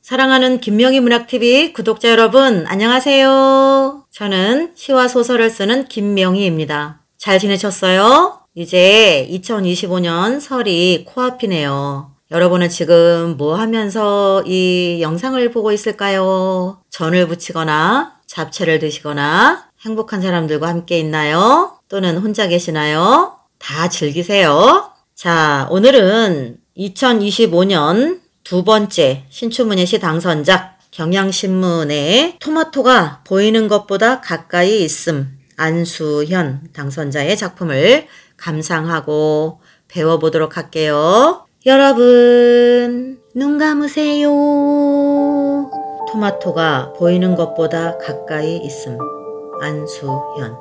사랑하는 김명희 문학TV 구독자 여러분 안녕하세요. 저는 시와 소설을 쓰는 김명희입니다. 잘 지내셨어요? 이제 2025년 설이 코앞이네요. 여러분은 지금 뭐 하면서 이 영상을 보고 있을까요? 전을 부치거나 잡채를 드시거나 행복한 사람들과 함께 있나요? 또는 혼자 계시나요? 다 즐기세요. 자, 오늘은 2025년 두 번째 신춘문예 시 당선작 경향신문의 토마토가 보이는 것보다 가까이 있음 안수현 당선자의 작품을 감상하고 배워보도록 할게요. 여러분 눈 감으세요. 토마토가 보이는 것보다 가까이 있음 안수현.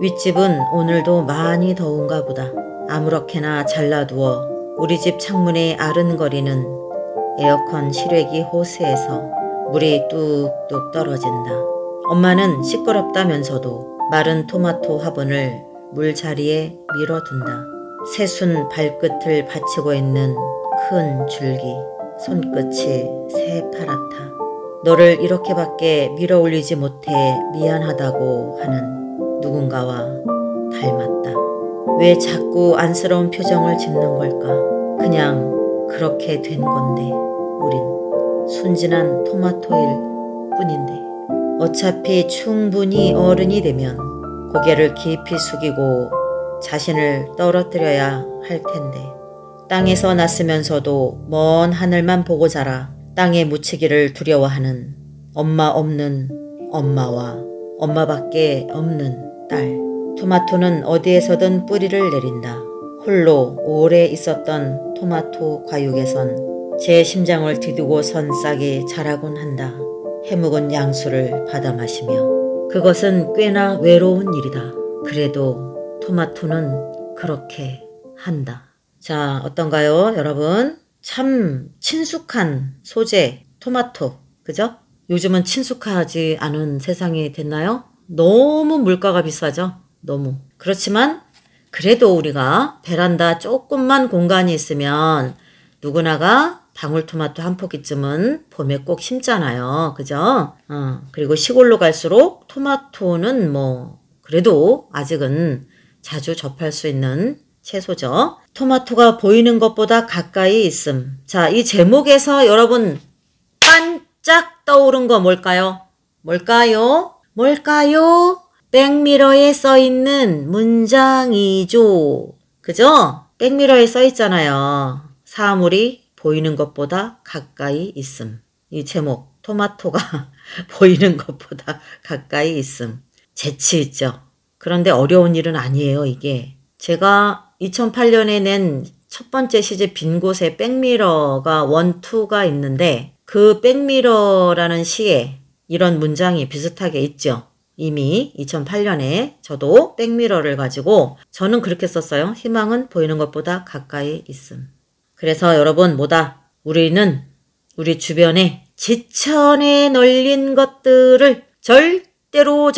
윗집은 오늘도 많이 더운가 보다. 아무렇게나 잘라두어 우리 집 창문에 아른거리는 에어컨 실외기 호스에서 물이 뚝뚝 떨어진다. 엄마는 시끄럽다면서도 마른 토마토 화분을 물자리에 밀어둔다. 새순 발끝을 받치고 있는 큰 줄기, 손끝이 새파랗다. 너를 이렇게밖에 밀어 올리지 못해 미안하다고 하는 누군가와 닮았다. 왜 자꾸 안쓰러운 표정을 짓는 걸까? 그냥 그렇게 된 건데 우린 순진한 토마토일 뿐인데. 어차피 충분히 어른이 되면 고개를 깊이 숙이고 자신을 떨어뜨려야 할 텐데. 땅에서 났으면서도 먼 하늘만 보고 자라 땅에 묻히기를 두려워하는 엄마 없는 엄마와 엄마밖에 없는 딸. 토마토는 어디에서든 뿌리를 내린다. 홀로 오래 있었던 토마토 과육에선 제 심장을 디두고 선 싹이 자라곤 한다. 해묵은 양수를 받아 마시며. 그것은 꽤나 외로운 일이다. 그래도 토마토는 그렇게 한다. 자, 어떤가요, 여러분? 참 친숙한 소재, 토마토. 그죠? 요즘은 친숙하지 않은 세상이 됐나요? 너무 물가가 비싸죠? 너무. 그렇지만 그래도 우리가 베란다 조금만 공간이 있으면 누구나가 방울토마토 한 포기쯤은 봄에 꼭 심잖아요. 그죠? 그리고 시골로 갈수록 토마토는 뭐 그래도 아직은 자주 접할 수 있는 채소죠. 토마토가 보이는 것보다 가까이 있음. 자, 이 제목에서 여러분 반짝 떠오른 거 뭘까요? 뭘까요? 백미러에 써있는 문장이죠. 그죠? 백미러에 써있잖아요. 사물이 보이는 것보다 가까이 있음. 이 제목 토마토가 보이는 것보다 가까이 있음. 재치 있죠. 그런데 어려운 일은 아니에요. 이게 제가 2008년에 낸 첫 번째 시집 빈 곳에 백미러가 1, 2가 있는데 그 백미러라는 시에 이런 문장이 비슷하게 있죠. 이미 2008년에 저도 백미러를 가지고 저는 그렇게 썼어요. 희망은 보이는 것보다 가까이 있음. 그래서 여러분 뭐다? 우리는 우리 주변에 지천에 널린 것들을 절대로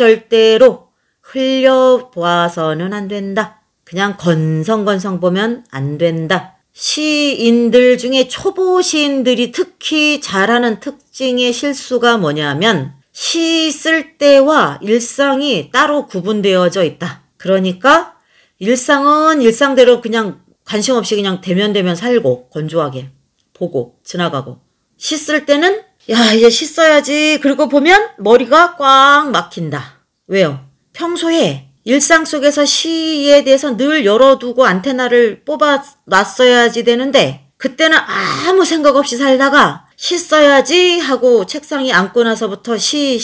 흘려보아서는 안 된다. 그냥 건성건성 보면 안 된다. 시인들 중에 초보 시인들이 특히 잘하는 특징의 실수가 뭐냐면 시 쓸 때와 일상이 따로 구분되어져 있다. 그러니까 일상은 일상대로 그냥 관심 없이 그냥 대면 살고 건조하게 보고 지나가고, 시 쓸 때는 야 이제 시 써야지 그러고 보면 머리가 꽉 막힌다. 왜요? 평소에 일상 속에서 시에 대해서 늘 열어두고 안테나를 뽑아 놨어야지 되는데 그때는 아무 생각 없이 살다가 시 써야지 하고 책상에 앉고 나서부터 시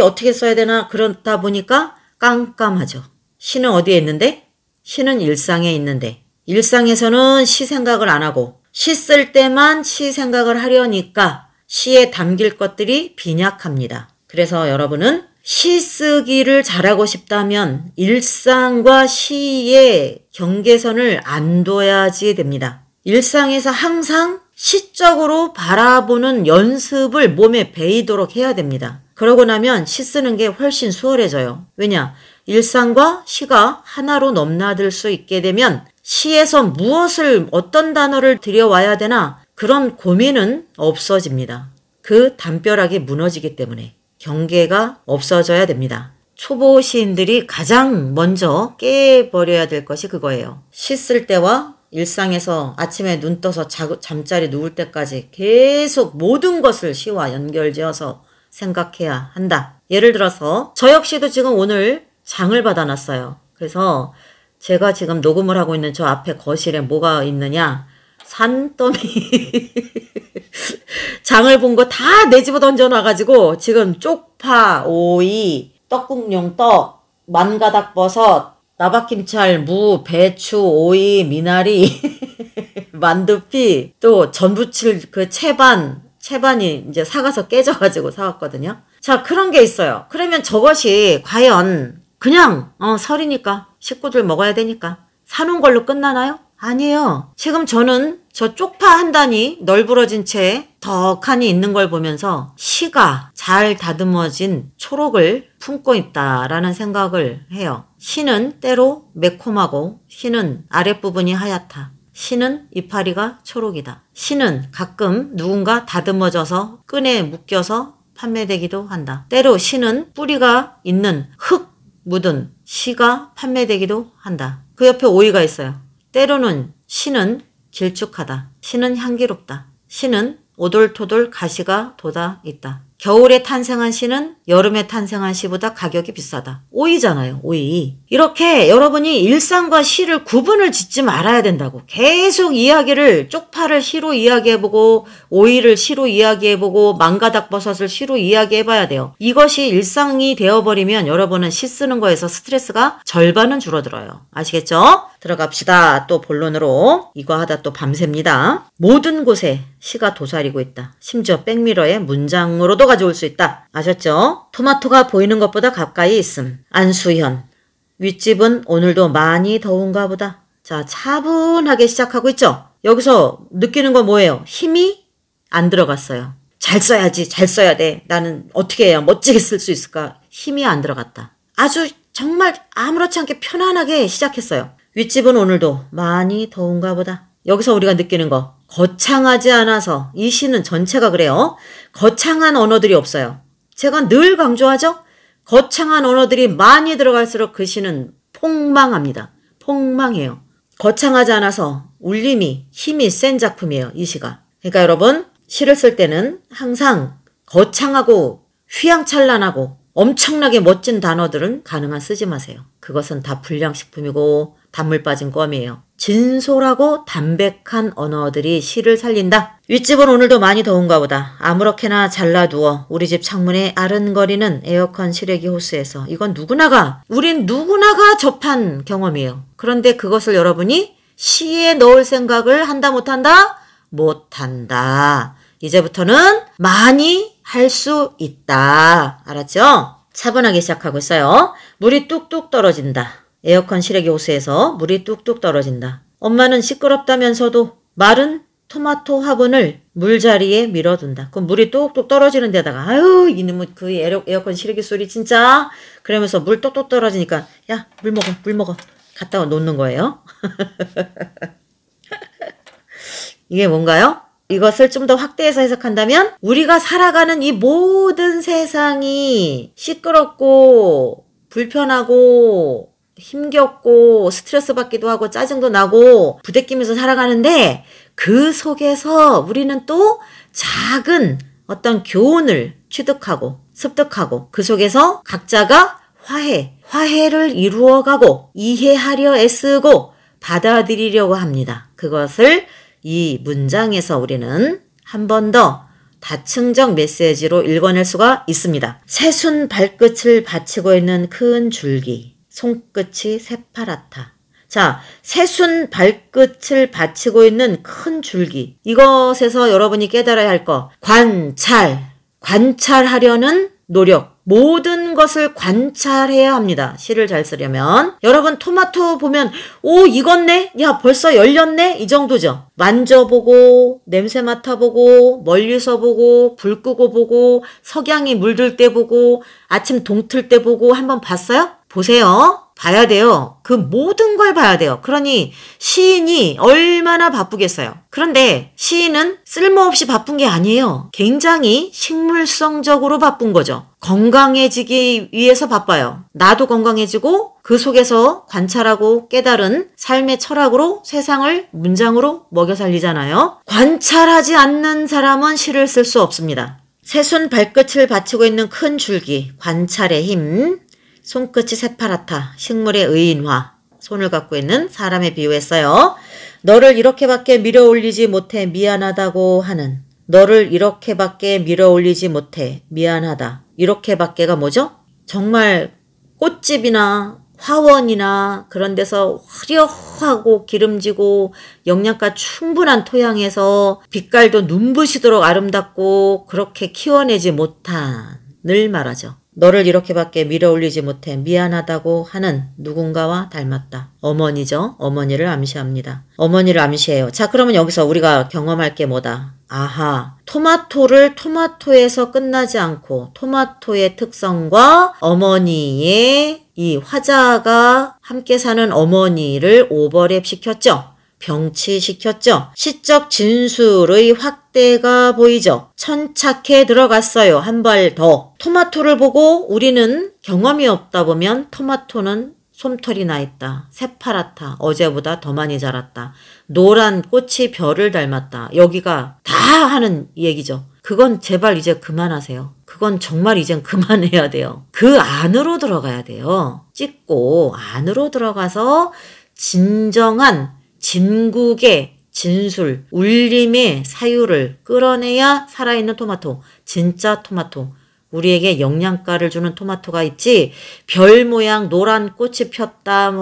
어떻게 써야 되나 그러다 보니까 깜깜하죠. 시는 어디에 있는데? 시는 일상에 있는데 일상에서는 시 생각을 안 하고 시 쓸 때만 시 생각을 하려니까 시에 담길 것들이 빈약합니다. 그래서 여러분은 시 쓰기를 잘하고 싶다면 일상과 시의 경계선을 안 둬야지 됩니다. 일상에서 항상 시적으로 바라보는 연습을 몸에 배이도록 해야 됩니다. 그러고 나면 시 쓰는 게 훨씬 수월해져요. 왜냐? 일상과 시가 하나로 넘나들 수 있게 되면 시에서 무엇을 어떤 단어를 들여와야 되나 그런 고민은 없어집니다. 그 담벼락이 무너지기 때문에 경계가 없어져야 됩니다. 초보 시인들이 가장 먼저 깨버려야 될 것이 그거예요. 시 쓸 때와 일상에서 아침에 눈 떠서 잠자리 누울 때까지 계속 모든 것을 시와 연결지어서 생각해야 한다. 예를 들어서 저 역시도 지금 오늘 장을 받아놨어요. 그래서 제가 지금 녹음을 하고 있는 저 앞에 거실에 뭐가 있느냐, 산더미 장을 본 거 다 내 집어 던져놔가지고 지금 쪽파, 오이, 떡국용 떡, 만가닥버섯, 나박김치알, 무, 배추, 오이, 미나리, 만두피, 또 전부칠 그 채반이 이제 사가서 깨져가지고 사왔거든요. 자, 그런 게 있어요. 그러면 저것이 과연 그냥 설이니까 식구들 먹어야 되니까 사놓은 걸로 끝나나요? 아니에요. 지금 저는 저 쪽파 한 단이 널브러진 채 덕하니 있는 걸 보면서 시가 잘 다듬어진 초록을 품고 있다라는 생각을 해요. 시는 때로 매콤하고 시는 아랫부분이 하얗다. 시는 이파리가 초록이다. 시는 가끔 누군가 다듬어져서 끈에 묶여서 판매되기도 한다. 때로 시는 뿌리가 있는 흙 묻은 시가 판매되기도 한다. 그 옆에 오이가 있어요. 때로는 시는 길쭉하다. 시는 향기롭다. 시는 오돌토돌 가시가 돋아 있다. 겨울에 탄생한 시는 여름에 탄생한 시보다 가격이 비싸다. 오이잖아요, 오이. 이렇게 여러분이 일상과 시를 구분을 짓지 말아야 된다고. 계속 이야기를 쪽파를 시로 이야기해보고 오이를 시로 이야기해보고 망가닥버섯을 시로 이야기해봐야 돼요. 이것이 일상이 되어버리면 여러분은 시 쓰는 거에서 스트레스가 절반은 줄어들어요. 아시겠죠? 들어갑시다. 또 본론으로. 이거 하다 또 밤새입니다. 모든 곳에 시가 도사리고 있다. 심지어 백미러에 문장으로도 가져올 수 있다. 아셨죠? 토마토가 보이는 것보다 가까이 있음. 안수현. 윗집은 오늘도 많이 더운가 보다. 자, 차분하게 시작하고 있죠? 여기서 느끼는 건 뭐예요? 힘이 안 들어갔어요. 잘 써야지, 잘 써야 돼. 나는 어떻게 해야 멋지게 쓸 수 있을까? 힘이 안 들어갔다. 아주 정말 아무렇지 않게 편안하게 시작했어요. 윗집은 오늘도 많이 더운가 보다. 여기서 우리가 느끼는 거. 거창하지 않아서 이 시는 전체가 그래요. 거창한 언어들이 없어요. 제가 늘 강조하죠. 거창한 언어들이 많이 들어갈수록 그 시는 폭망합니다. 폭망해요. 거창하지 않아서 울림이 힘이 센 작품이에요. 이 시가. 그러니까 여러분 시를 쓸 때는 항상 거창하고 휘황찬란하고 엄청나게 멋진 단어들은 가능한 쓰지 마세요. 그것은 다 불량식품이고 단물 빠진 껌이에요. 진솔하고 담백한 언어들이 시를 살린다. 윗집은 오늘도 많이 더운가 보다. 아무렇게나 잘라두어 우리 집 창문에 아른거리는 에어컨 실외기 호스에서. 이건 우린 누구나가 접한 경험이에요. 그런데 그것을 여러분이 시에 넣을 생각을 한다 못한다? 못한다. 이제부터는 많이 할 수 있다. 알았죠? 차분하게 시작하고 있어요. 물이 뚝뚝 떨어진다. 에어컨 실외기 호스에서 물이 뚝뚝 떨어진다. 엄마는 시끄럽다면서도 마른 토마토 화분을 물자리에 밀어둔다. 그럼 물이 뚝뚝 떨어지는 데다가 아유 이놈의 그 에어컨 실외기 소리 진짜. 그러면서 물 뚝뚝 떨어지니까 야 물 먹어 갖다 놓는 거예요. 이게 뭔가요? 이것을 좀 더 확대해서 해석한다면 우리가 살아가는 이 모든 세상이 시끄럽고 불편하고 힘겹고 스트레스 받기도 하고 짜증도 나고 부대끼면서 살아가는데 그 속에서 우리는 또 작은 어떤 교훈을 취득하고 습득하고 그 속에서 각자가 화해를 이루어가고 이해하려 애쓰고 받아들이려고 합니다. 그것을 이 문장에서 우리는 한 번 더 다층적 메시지로 읽어낼 수가 있습니다. 새순 발끝을 받치고 있는 큰 줄기, 손끝이 새파랗다. 자, 새순 발끝을 받치고 있는 큰 줄기. 이것에서 여러분이 깨달아야 할 거. 관찰하려는 노력. 모든 것을 관찰해야 합니다. 시를 잘 쓰려면. 여러분 토마토 보면 오 익었네? 야 벌써 열렸네? 이 정도죠. 만져보고 냄새 맡아보고 멀리서 보고 불 끄고 보고 석양이 물들 때 보고 아침 동틀 때 보고 한번 봤어요? 보세요. 봐야 돼요. 그 모든 걸 봐야 돼요. 그러니 시인이 얼마나 바쁘겠어요. 그런데 시인은 쓸모없이 바쁜 게 아니에요. 굉장히 식물성적으로 바쁜 거죠. 건강해지기 위해서 바빠요. 나도 건강해지고 그 속에서 관찰하고 깨달은 삶의 철학으로 세상을 문장으로 먹여 살리잖아요. 관찰하지 않는 사람은 시를 쓸 수 없습니다. 새순 발끝을 받치고 있는 큰 줄기, 관찰의 힘, 손끝이 새파랗다, 식물의 의인화, 손을 갖고 있는 사람에 비유했어요. 너를 이렇게밖에 밀어 올리지 못해 미안하다고 하는, 너를 이렇게밖에 밀어 올리지 못해 미안하다. 이렇게밖에가 뭐죠? 정말 꽃집이나 화원이나 그런 데서 화려하고 기름지고 영양가 충분한 토양에서 빛깔도 눈부시도록 아름답고 그렇게 키워내지 못한을 말하죠. 너를 이렇게밖에 밀어올리지 못해 미안하다고 하는 누군가와 닮았다. 어머니죠. 어머니를 암시합니다. 어머니를 암시해요. 자, 그러면 여기서 우리가 경험할 게 뭐다? 아하, 토마토를 토마토에서 끝나지 않고 토마토의 특성과 어머니의 이 화자가 함께 사는 어머니를 오버랩 시켰죠. 병치시켰죠. 시적 진술의 확대가 보이죠. 천착해 들어갔어요. 한 발 더. 토마토를 보고 우리는 경험이 없다 보면 토마토는 솜털이 나 있다. 새파랗다. 어제보다 더 많이 자랐다. 노란 꽃이 별을 닮았다. 여기가 다 하는 얘기죠. 그건 제발 이제 그만하세요. 그건 정말 이젠 그만해야 돼요. 그 안으로 들어가야 돼요. 찍고 안으로 들어가서 진정한 진국의 진술, 울림의 사유를 끌어내야 살아있는 토마토, 진짜 토마토, 우리에게 영양가를 주는 토마토가 있지, 별 모양 노란 꽃이 폈다,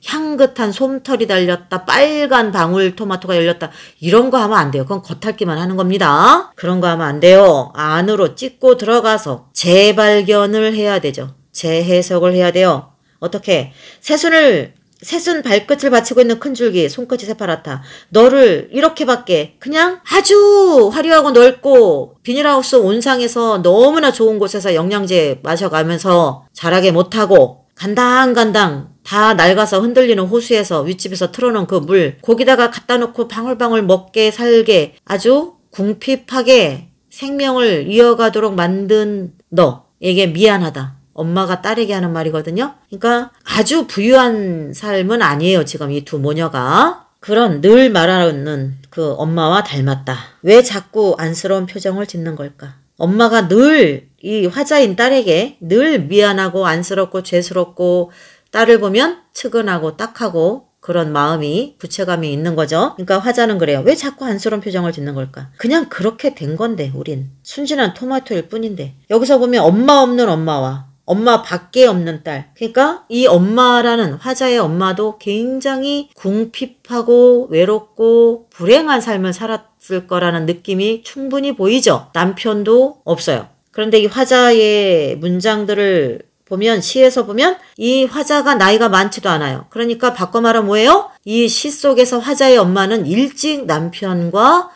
향긋한 솜털이 달렸다, 빨간 방울 토마토가 열렸다, 이런 거 하면 안 돼요. 그건 겉핥기만 하는 겁니다. 그런 거 하면 안 돼요. 안으로 찍고 들어가서 재발견을 해야 되죠. 재해석을 해야 돼요. 어떻게? 새순 발끝을 받치고 있는 큰 줄기, 손끝이 새파랗다. 너를 이렇게밖에 그냥 아주 화려하고 넓고 비닐하우스 온상에서 너무나 좋은 곳에서 영양제 마셔가면서 자라게 못하고 간당간당 다 낡아서 흔들리는 호수에서 윗집에서 틀어놓은 그 물 거기다가 갖다 놓고 방울방울 먹게 살게 아주 궁핍하게 생명을 이어가도록 만든 너에게 미안하다. 엄마가 딸에게 하는 말이거든요. 그러니까 아주 부유한 삶은 아니에요. 지금 이 두 모녀가. 그런 늘 말하는 그 엄마와 닮았다. 왜 자꾸 안쓰러운 표정을 짓는 걸까? 엄마가 늘 이 화자인 딸에게 늘 미안하고 안쓰럽고 죄스럽고 딸을 보면 측은하고 딱하고 그런 마음이 부채감이 있는 거죠. 그러니까 화자는 그래요. 왜 자꾸 안쓰러운 표정을 짓는 걸까? 그냥 그렇게 된 건데 우린. 순진한 토마토일 뿐인데. 여기서 보면 엄마 없는 엄마와 엄마 밖에 없는 딸. 그러니까 이 엄마라는 화자의 엄마도 굉장히 궁핍하고 외롭고 불행한 삶을 살았을 거라는 느낌이 충분히 보이죠. 남편도 없어요. 그런데 이 화자의 문장들을 보면 시에서 보면 이 화자가 나이가 많지도 않아요. 그러니까 바꿔 말하면 뭐예요? 이 시 속에서 화자의 엄마는 일찍 남편과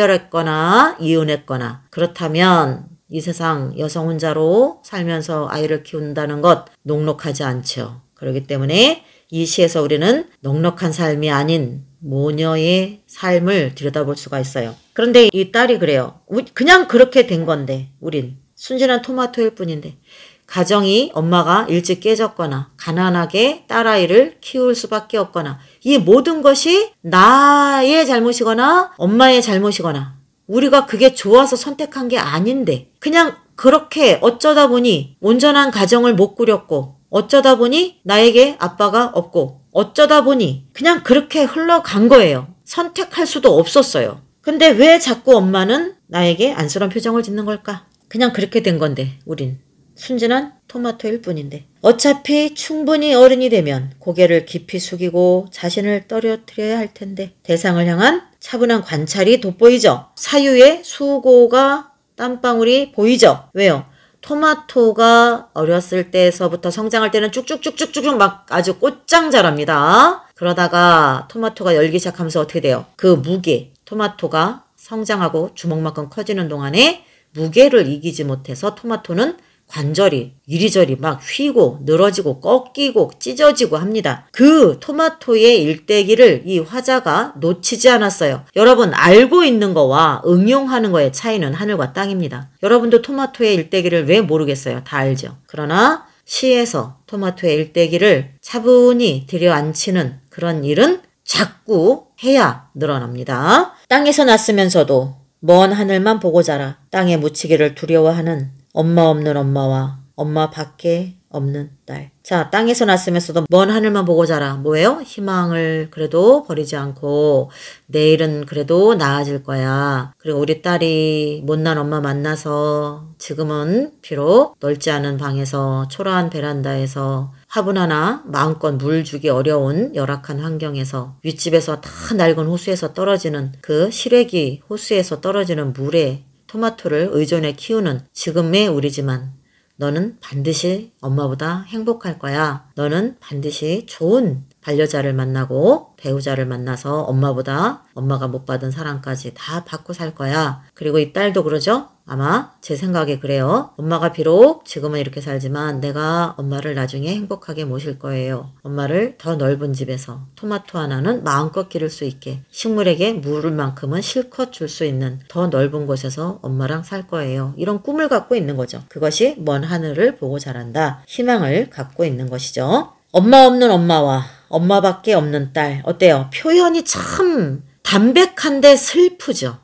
사별했거나 이혼했거나 그렇다면 이 세상 여성 혼자로 살면서 아이를 키운다는 것 녹록하지 않죠. 그렇기 때문에 이 시에서 우리는 넉넉한 삶이 아닌 모녀의 삶을 들여다볼 수가 있어요. 그런데 이 딸이 그래요. 그냥 그렇게 된 건데 우린 순진한 토마토일 뿐인데 가정이 엄마가 일찍 깨졌거나 가난하게 딸아이를 키울 수밖에 없거나 이 모든 것이 나의 잘못이거나 엄마의 잘못이거나 우리가 그게 좋아서 선택한 게 아닌데 그냥 그렇게 어쩌다 보니 온전한 가정을 못 꾸렸고 어쩌다 보니 나에게 아빠가 없고 어쩌다 보니 그냥 그렇게 흘러간 거예요. 선택할 수도 없었어요. 근데 왜 자꾸 엄마는 나에게 안쓰러운 표정을 짓는 걸까? 그냥 그렇게 된 건데 우린 순진한 토마토일 뿐인데 어차피 충분히 어른이 되면 고개를 깊이 숙이고 자신을 떨어뜨려야 할 텐데 대상을 향한 차분한 관찰이 돋보이죠. 사유의 수고가 땀방울이 보이죠. 왜요? 토마토가 어렸을 때서부터 성장할 때는 쭉쭉쭉쭉쭉 막 아주 꽃장 자랍니다. 그러다가 토마토가 열기 시작하면서 어떻게 돼요? 그 무게, 토마토가 성장하고 주먹만큼 커지는 동안에 무게를 이기지 못해서 토마토는 관절이 이리저리 막 휘고 늘어지고 꺾이고 찢어지고 합니다. 그 토마토의 일대기를 이 화자가 놓치지 않았어요. 여러분 알고 있는 거와 응용하는 거의 차이는 하늘과 땅입니다. 여러분도 토마토의 일대기를 왜 모르겠어요? 다 알죠. 그러나 시에서 토마토의 일대기를 차분히 들여앉히는 그런 일은 자꾸 해야 늘어납니다. 땅에서 났으면서도 먼 하늘만 보고 자라. 땅에 묻히기를 두려워하는 엄마 없는 엄마와 엄마 밖에 없는 딸. 자, 땅에서 났으면서도 먼 하늘만 보고 자라. 뭐예요? 희망을 그래도 버리지 않고 내일은 그래도 나아질 거야. 그리고 우리 딸이 못난 엄마 만나서 지금은 비록 넓지 않은 방에서 초라한 베란다에서 화분 하나 마음껏 물 주기 어려운 열악한 환경에서 윗집에서 다 낡은 호수에서 떨어지는 그 시래기 호수에서 떨어지는 물에 토마토를 의존해 키우는 지금의 우리지만 너는 반드시 엄마보다 행복할 거야. 너는 반드시 좋은 반려자를 만나고 배우자를 만나서 엄마보다 엄마가 못 받은 사랑까지 다 받고 살 거야. 그리고 이 딸도 그러죠? 아마 제 생각에 그래요. 엄마가 비록 지금은 이렇게 살지만 내가 엄마를 나중에 행복하게 모실 거예요. 엄마를 더 넓은 집에서 토마토 하나는 마음껏 기를 수 있게 식물에게 물을 만큼은 실컷 줄 수 있는 더 넓은 곳에서 엄마랑 살 거예요. 이런 꿈을 갖고 있는 거죠. 그것이 먼 하늘을 보고 자란다. 희망을 갖고 있는 것이죠. 엄마 없는 엄마와 엄마밖에 없는 딸. 어때요? 표현이 참 담백한데 슬프죠.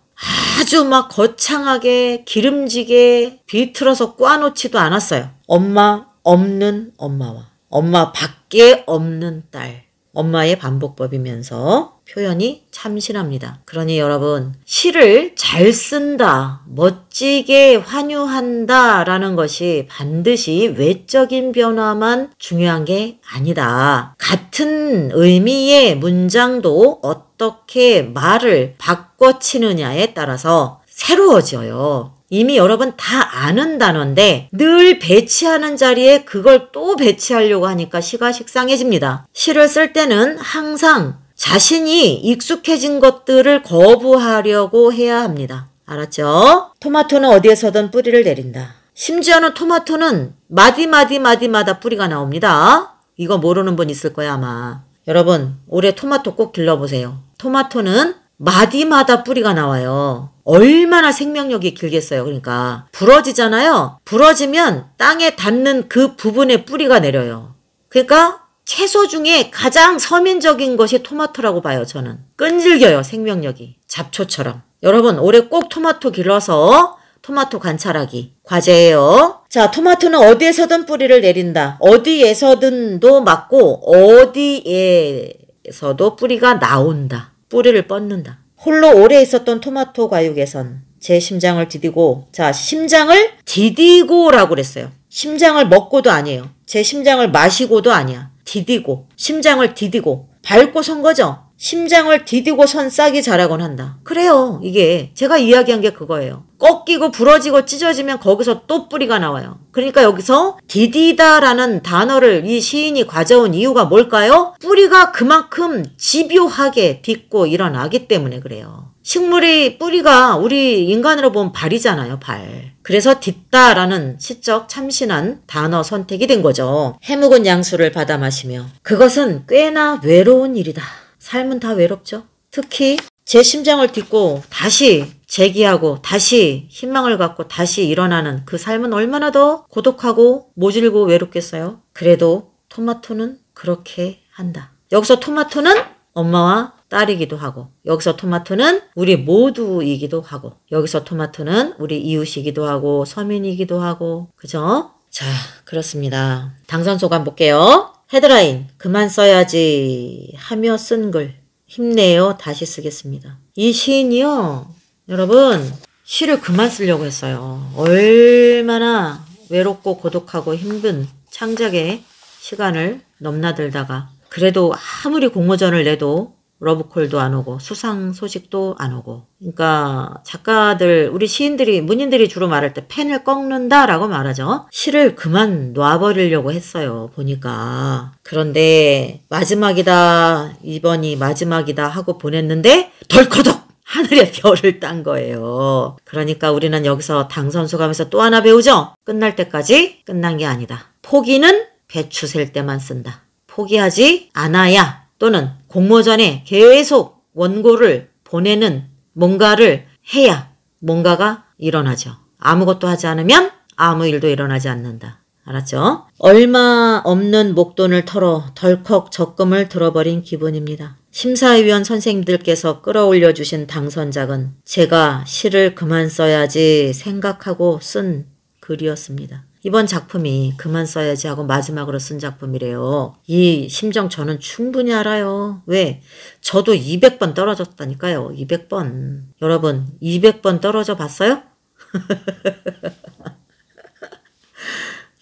아주 막 거창하게 기름지게 비틀어서 꽈놓지도 않았어요. 엄마 없는 엄마와 엄마 밖에 없는 딸. 엄마의 반복법이면서 표현이 참신합니다. 그러니 여러분 시를 잘 쓴다, 멋지게 환유한다 라는 것이 반드시 외적인 변화만 중요한 게 아니다. 같은 의미의 문장도 어떻게 말을 바꿔치느냐에 따라서 새로워져요. 이미 여러분 다 아는 단어인데 늘 배치하는 자리에 그걸 또 배치하려고 하니까 시가 식상해집니다. 시를 쓸 때는 항상 자신이 익숙해진 것들을 거부하려고 해야 합니다. 알았죠? 토마토는 어디에서든 뿌리를 내린다. 심지어는 토마토는 마디마다 뿌리가 나옵니다. 이거 모르는 분 있을 거야 아마. 여러분 올해 토마토 꼭 길러보세요. 토마토는 마디마다 뿌리가 나와요. 얼마나 생명력이 길겠어요. 그러니까 부러지잖아요. 부러지면 땅에 닿는 그 부분에 뿌리가 내려요. 그러니까 채소 중에 가장 서민적인 것이 토마토라고 봐요. 저는 끈질겨요. 생명력이 잡초처럼. 여러분 올해 꼭 토마토 길러서 토마토 관찰하기 과제예요. 자, 토마토는 어디에서든 뿌리를 내린다. 어디에서든도 맞고 어디에서도 뿌리가 나온다. 뿌리를 뻗는다. 홀로 오래 있었던 토마토 과육에선 제 심장을 디디고, 자, 심장을 디디고라고 그랬어요. 심장을 먹고도 아니에요. 제 심장을 마시고도 아니야. 디디고, 심장을 디디고 밟고 선 거죠. 심장을 디디고 선 싹이 자라곤 한다. 그래요. 이게 제가 이야기한 게 그거예요. 꺾이고 부러지고 찢어지면 거기서 또 뿌리가 나와요. 그러니까 여기서 디디다라는 단어를 이 시인이 가져온 이유가 뭘까요? 뿌리가 그만큼 집요하게 딛고 일어나기 때문에 그래요. 식물의 뿌리가 우리 인간으로 보면 발이잖아요. 발. 그래서 딛다라는 시적 참신한 단어 선택이 된 거죠. 해묵은 양수를 받아 마시며. 그것은 꽤나 외로운 일이다. 삶은 다 외롭죠. 특히 제 심장을 딛고 다시 재기하고 다시 희망을 갖고 다시 일어나는 그 삶은 얼마나 더 고독하고 모질고 외롭겠어요. 그래도 토마토는 그렇게 한다. 여기서 토마토는 엄마와 딸이기도 하고, 여기서 토마토는 우리 모두이기도 하고, 여기서 토마토는 우리 이웃이기도 하고 서민이기도 하고, 그죠? 자, 그렇습니다. 당선 소감 볼게요. 헤드라인 그만 써야지 하며 쓴 글 힘내요. 다시 쓰겠습니다. 이 시인이요. 여러분 시를 그만 쓰려고 했어요. 얼마나 외롭고 고독하고 힘든 창작의 시간을 넘나들다가 그래도 아무리 공모전을 내도 러브콜도 안 오고 수상 소식도 안 오고, 그러니까 작가들 우리 시인들이 문인들이 주로 말할 때 펜을 꺾는다 라고 말하죠. 시를 그만 놔버리려고 했어요. 보니까. 그런데 마지막이다, 이번이 마지막이다 하고 보냈는데 덜커덕 하늘의 별을 딴 거예요. 그러니까 우리는 여기서 당선소감에서 또 하나 배우죠? 끝날 때까지 끝난 게 아니다. 포기는 배추 셀 때만 쓴다. 포기하지 않아야 또는 공모전에 계속 원고를 보내는 뭔가를 해야 뭔가가 일어나죠. 아무것도 하지 않으면 아무 일도 일어나지 않는다. 알았죠? 얼마 없는 목돈을 털어 덜컥 적금을 들어버린 기분입니다. 심사위원 선생님들께서 끌어올려 주신 당선작은 제가 시를 그만 써야지 생각하고 쓴 글이었습니다. 이번 작품이 그만 써야지 하고 마지막으로 쓴 작품이래요. 이 심정 저는 충분히 알아요. 왜? 저도 200번 떨어졌다니까요. 200번. 여러분 200번 떨어져 봤어요?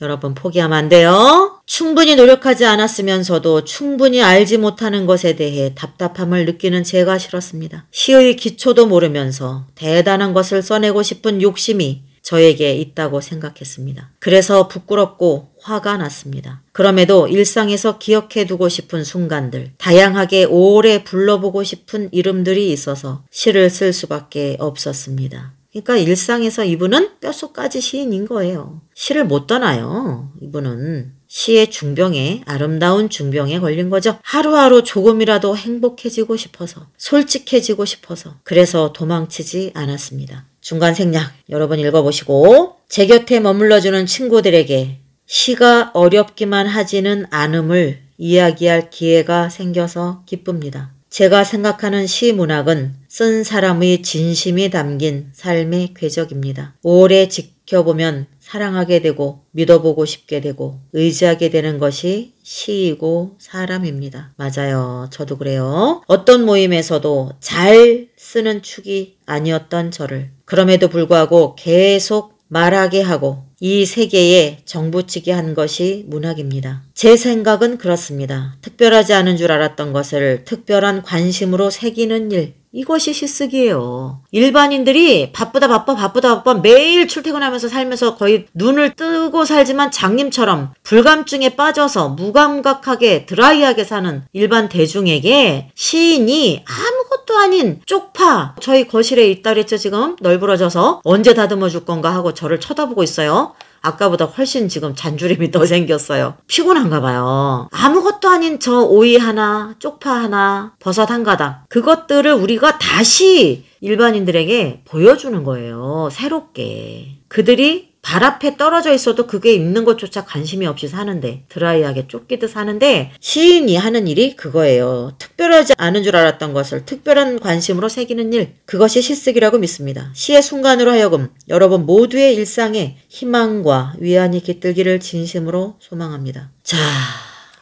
여러분 포기하면 안 돼요. 충분히 노력하지 않았으면서도 충분히 알지 못하는 것에 대해 답답함을 느끼는 제가 싫었습니다. 시의 기초도 모르면서 대단한 것을 써내고 싶은 욕심이 저에게 있다고 생각했습니다. 그래서 부끄럽고 화가 났습니다. 그럼에도 일상에서 기억해두고 싶은 순간들, 다양하게 오래 불러보고 싶은 이름들이 있어서 시를 쓸 수밖에 없었습니다. 그러니까 일상에서 이분은 뼛속까지 시인인 거예요. 시를 못 떠나요. 이분은 시의 중병에, 아름다운 중병에 걸린 거죠. 하루하루 조금이라도 행복해지고 싶어서, 솔직해지고 싶어서, 그래서 도망치지 않았습니다. 중간 생략 여러분 읽어보시고, 제 곁에 머물러주는 친구들에게 시가 어렵기만 하지는 않음을 이야기할 기회가 생겨서 기쁩니다. 제가 생각하는 시 문학은 쓴 사람의 진심이 담긴 삶의 궤적입니다. 오래 지켜보면 사랑하게 되고 믿어보고 싶게 되고 의지하게 되는 것이 시이고 사람입니다. 맞아요. 저도 그래요. 어떤 모임에서도 잘 쓰는 축이 아니었던 저를 그럼에도 불구하고 계속 말하게 하고 이 세계에 정부치게 한 것이 문학입니다. 제 생각은 그렇습니다. 특별하지 않은 줄 알았던 것을 특별한 관심으로 새기는 일. 이것이 시쓰기예요. 일반인들이 바쁘다 매일 출퇴근하면서 살면서 거의 눈을 뜨고 살지만 장님처럼 불감증에 빠져서 무감각하게 드라이하게 사는 일반 대중에게 시인이 아무것도 아닌 쪽파 저희 거실에 있다 그랬죠. 지금 널브러져서 언제 다듬어 줄 건가 하고 저를 쳐다보고 있어요. 아까보다 훨씬 지금 잔주림이 더 생겼어요. 피곤한가 봐요. 아무것도 아닌 저 오이 하나, 쪽파 하나, 버섯 한 가닥 그것들을 우리가 다시 일반인들에게 보여주는 거예요. 새롭게. 그들이 발 앞에 떨어져 있어도 그게 있는 것조차 관심이 없이 사는데 드라이하게 쫓기듯 사는데 시인이 하는 일이 그거예요. 특별하지 않은 줄 알았던 것을 특별한 관심으로 새기는 일. 그것이 시쓰기라고 믿습니다. 시의 순간으로 하여금 여러분 모두의 일상에 희망과 위안이 깃들기를 진심으로 소망합니다. 자,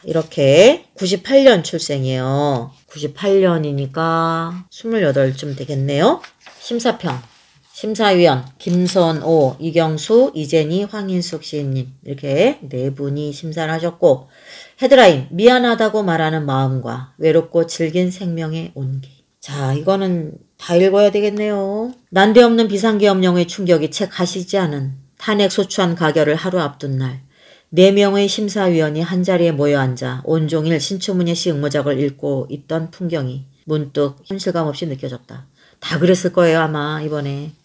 이렇게 98년 출생이에요. 98년이니까 28쯤 되겠네요. 심사평. 심사위원 김선오, 이경수, 이재니, 황인숙 시인님 이렇게 네 분이 심사를 하셨고 헤드라인 미안하다고 말하는 마음과 외롭고 질긴 생명의 온기. 자, 이거는 다 읽어야 되겠네요. 난데없는 비상계엄령의 충격이 채 가시지 않은 탄핵 소추안 가결을 하루 앞둔 날 4명의 심사위원이 한자리에 모여 앉아 온종일 신춘문예 시 응모작을 읽고 있던 풍경이 문득 현실감 없이 느껴졌다. 다 그랬을 거예요 아마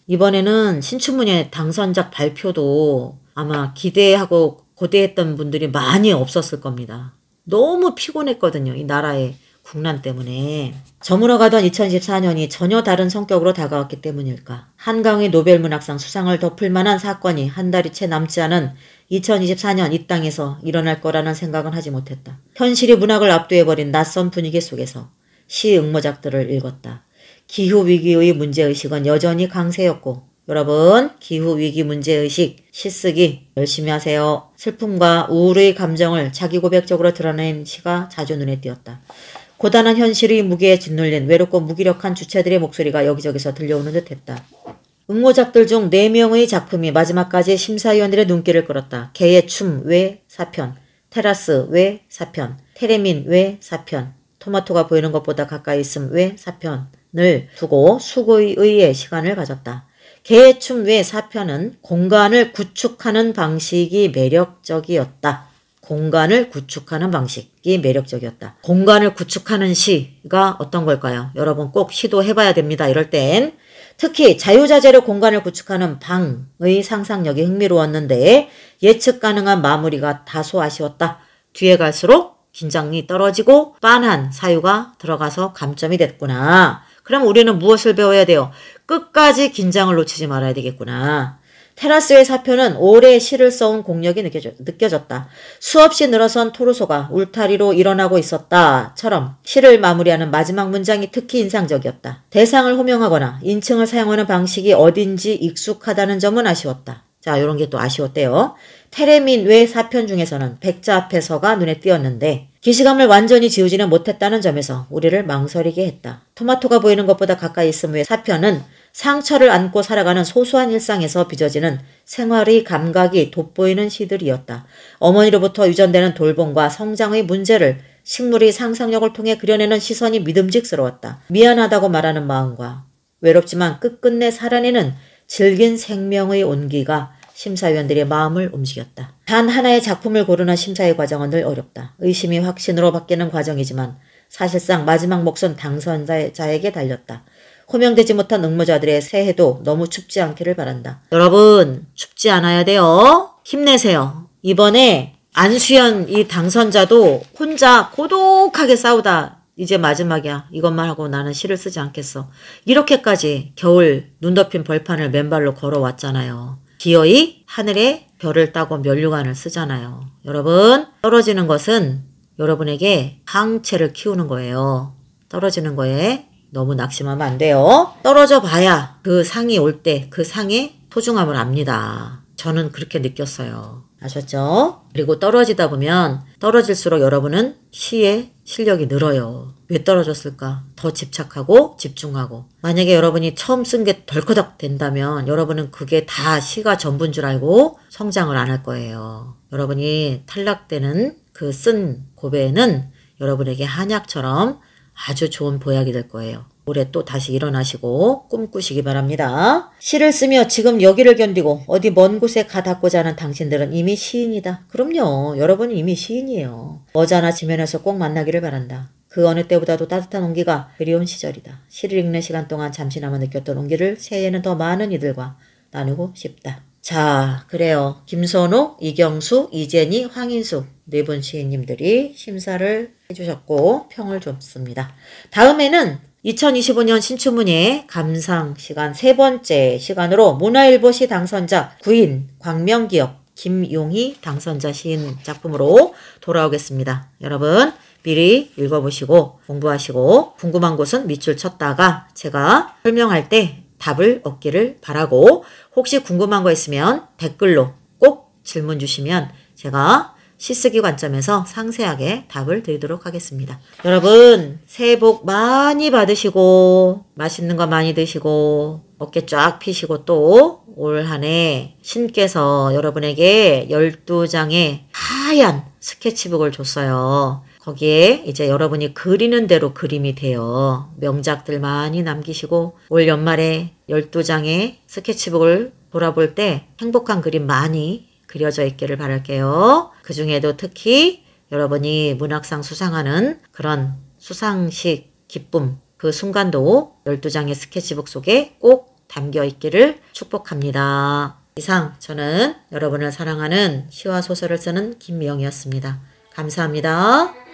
이번에는 신춘문예 당선작 발표도 아마 기대하고 고대했던 분들이 많이 없었을 겁니다. 너무 피곤했거든요. 이 나라의 국난 때문에. 저물어가던 2024년이 전혀 다른 성격으로 다가왔기 때문일까. 한강의 노벨문학상 수상을 덮을 만한 사건이 한 달이 채 남지 않은 2024년 이 땅에서 일어날 거라는 생각은 하지 못했다. 현실이 문학을 압도해버린 낯선 분위기 속에서 시 응모작들을 읽었다. 기후위기의 문제의식은 여전히 강세였고 여러분 기후위기 문제의식 시쓰기 열심히 하세요. 슬픔과 우울의 감정을 자기 고백적으로 드러낸 시가 자주 눈에 띄었다. 고단한 현실의 무게에 짓눌린 외롭고 무기력한 주체들의 목소리가 여기저기서 들려오는 듯했다. 응모작들 중 4명의 작품이 마지막까지 심사위원들의 눈길을 끌었다. 개의 춤 외 4편, 테라스 외 4편, 테레민 외 4편, 토마토가 보이는 것보다 가까이 있음 외 4편을 두고 수고의의 시간을 가졌다. 개의 춤 외 4편은 공간을 구축하는 방식이 매력적이었다. 공간을 구축하는 방식이 매력적이었다. 공간을 구축하는 시가 어떤 걸까요? 여러분 꼭 시도해봐야 됩니다. 이럴 땐 특히 자유자재로 공간을 구축하는 방의 상상력이 흥미로웠는데 예측 가능한 마무리가 다소 아쉬웠다. 뒤에 갈수록 긴장이 떨어지고 빤한 사유가 들어가서 감점이 됐구나. 그럼 우리는 무엇을 배워야 돼요? 끝까지 긴장을 놓치지 말아야 되겠구나. 테라스의 사표는 오래 시를 써온 공력이 느껴졌다. 수없이 늘어선 토르소가 울타리로 일어나고 있었다처럼 시를 마무리하는 마지막 문장이 특히 인상적이었다. 대상을 호명하거나 인칭을 사용하는 방식이 어딘지 익숙하다는 점은 아쉬웠다. 자, 요런 게 또 아쉬웠대요. 테레민 외 사편 중에서는 백자 앞에서가 눈에 띄었는데 기시감을 완전히 지우지는 못했다는 점에서 우리를 망설이게 했다. 토마토가 보이는 것보다 가까이 있음 외 사편은 상처를 안고 살아가는 소소한 일상에서 빚어지는 생활의 감각이 돋보이는 시들이었다. 어머니로부터 유전되는 돌봄과 성장의 문제를 식물이 상상력을 통해 그려내는 시선이 믿음직스러웠다. 미안하다고 말하는 마음과 외롭지만 끝끝내 살아내는 질긴 생명의 온기가 심사위원들의 마음을 움직였다. 단 하나의 작품을 고르는 심사의 과정은 늘 어렵다. 의심이 확신으로 바뀌는 과정이지만 사실상 마지막 몫은 당선자에게 달렸다. 호명되지 못한 응모자들의 새해도 너무 춥지 않기를 바란다. 여러분 춥지 않아야 돼요. 힘내세요. 이번에 안수연 이 당선자도 혼자 고독하게 싸우다 이제 마지막이야. 이것만 하고 나는 시를 쓰지 않겠어. 이렇게까지 겨울 눈 덮인 벌판을 맨발로 걸어왔잖아요. 기어이 하늘에 별을 따고 면류관을 쓰잖아요. 여러분 떨어지는 것은 여러분에게 항체를 키우는 거예요. 떨어지는 거에 너무 낙심하면 안 돼요. 떨어져 봐야 그 상이 올 때 그 상의 소중함을 압니다. 저는 그렇게 느꼈어요. 아셨죠? 그리고 떨어지다 보면 떨어질수록 여러분은 시의 실력이 늘어요. 왜 떨어졌을까? 더 집착하고 집중하고. 만약에 여러분이 처음 쓴 게 덜커덕 된다면 여러분은 그게 다 시가 전부인 줄 알고 성장을 안 할 거예요. 여러분이 탈락되는 그 쓴 고배는 여러분에게 한약처럼 아주 좋은 보약이 될 거예요. 올해 또 다시 일어나시고 꿈꾸시기 바랍니다. 시를 쓰며 지금 여기를 견디고 어디 먼 곳에 가 닿고자 하는 당신들은 이미 시인이다. 그럼요. 여러분은 이미 시인이에요. 머지않아 지면에서 꼭 만나기를 바란다. 그 어느 때보다도 따뜻한 온기가 그리운 시절이다. 시를 읽는 시간 동안 잠시나마 느꼈던 온기를 새해에는 더 많은 이들과 나누고 싶다. 자, 그래요. 김선욱, 이경수, 이재니, 황인수 네 분 시인님들이 심사를 해주셨고 평을 줬습니다. 다음에는 2025년 신춘문예 감상 시간 세 번째 시간으로 문화일보 시 당선자 구인 광명기업 김용희 당선자 시인 작품으로 돌아오겠습니다. 여러분 미리 읽어보시고 공부하시고 궁금한 곳은 밑줄 쳤다가 제가 설명할 때 답을 얻기를 바라고 혹시 궁금한 거 있으면 댓글로 꼭 질문 주시면 제가 시쓰기 관점에서 상세하게 답을 드리도록 하겠습니다. 여러분 새해 복 많이 받으시고 맛있는 거 많이 드시고 어깨 쫙 펴시고 또 올 한 해 신께서 여러분에게 12장의 하얀 스케치북을 줬어요. 거기에 이제 여러분이 그리는 대로 그림이 돼요. 명작들 많이 남기시고 올 연말에 12장의 스케치북을 돌아볼 때 행복한 그림 많이 그려져 있기를 바랄게요. 그 중에도 특히 여러분이 문학상 수상하는 그런 수상식 기쁨 그 순간도 12장의 스케치북 속에 꼭 담겨 있기를 축복합니다. 이상 저는 여러분을 사랑하는 시와 소설을 쓰는 김미영이었습니다. 감사합니다.